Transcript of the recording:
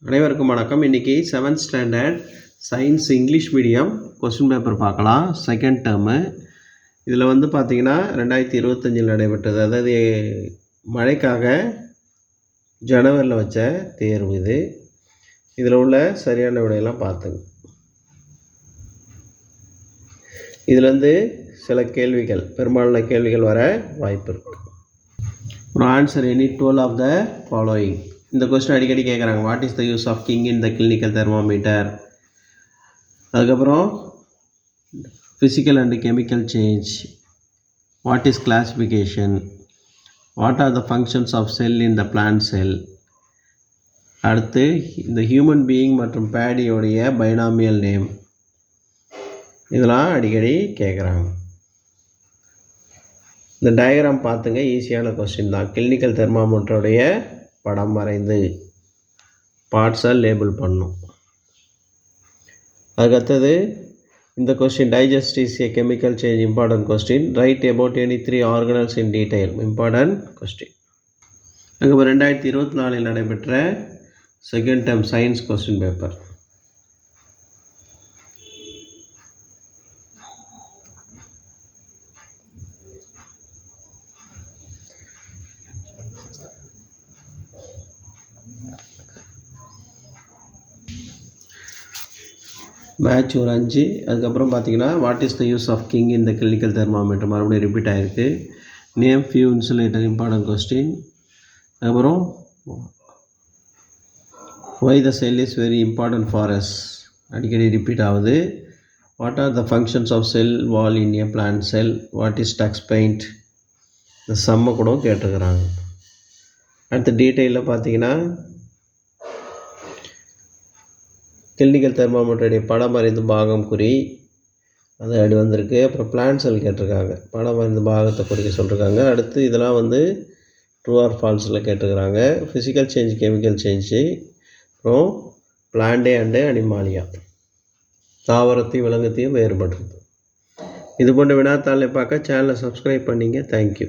அனைவருக்கும் வணக்கம். இன்றைக்கி 7th standard science English medium question paper பார்க்கலாம். Second term. இதில் வந்து பார்த்திங்கன்னா 2025 நடைபெற்றது, அதாவது மழைக்காக ஜனவரியில் வச்ச தேர்வு இது. இதில் உள்ள சரியான விடையெல்லாம் பார்த்துங்க. இதிலேருந்து சில கேள்விகள், பெரும்பாலான கேள்விகள் வர வாய்ப்பு இருக்குது. ஒரு answer any 12 of the following. இந்த கொஸ்டின் அடிக்கடி கேட்குறாங்க. What is the use of kink in the clinical thermometer? அதுக்கப்புறம் physical and chemical change, what is classification, what are the functions of cell in the plant cell. அடுத்து இந்த human being மற்றும் பேடியோடைய binomial name. இதெல்லாம் அடிக்கடி கேட்குறாங்க. இந்த diagram பார்த்துங்க, ஈஸியான கொஸ்டின் தான். கிளினிக்கல் தெர்மாமீட்டருடைய படம் வரைந்து பார்ட்ஸை லேபிள் பண்ணும். அதுக்கடுத்தது இந்த question, digest is a chemical change, important question. Write about any 3 organelles in detail, important question. அதுக்கப்புறம் 2024 நடைபெற்ற second term science question paper. Match ஒரு 5. அதுக்கப்புறம் பார்த்தீங்கன்னா what is the use of kink in the clinical thermometer மறுபடியும் repeat ஆகிருக்கு. Name few insulator, important question. அதுக்கப்புறம் why the cell is very important for us, அடிக்கடி repeat ஆகுது. What are the functions of sell wall in a plant cell, what is tux paint. இந்த சம்மை கூட கேட்டுருக்குறாங்க. அடுத்த டீட்டெயிலில் பார்த்தீங்கன்னா கிளினிக்கல் தெர்மாமீட்டருடைய படம் அறிந்து பாகம் குறி, அது அப்படி வந்திருக்கு. அப்புறம் பிளான்ட் செல் கேட்டிருக்காங்க, படம் அறிந்து பாகத்தை குறிக்க சொல்லியிருக்காங்க. அடுத்து இதெல்லாம் வந்து ட்ரூ ஆர் ஃபால்ஸில் கேட்டிருக்கிறாங்க. ஃபிசிக்கல் சேஞ்ச், கெமிக்கல் சேஞ்சு, அப்புறம் பிளான்டே அண்டு அனிமாலியா, தாவரத்தையும் விலங்குத்தையும் வேறுபடுறது. இது போன்ற வினாத்தாளை பார்க்க சேனலை சப்ஸ்கிரைப் பண்ணிங்க. தேங்க்யூ.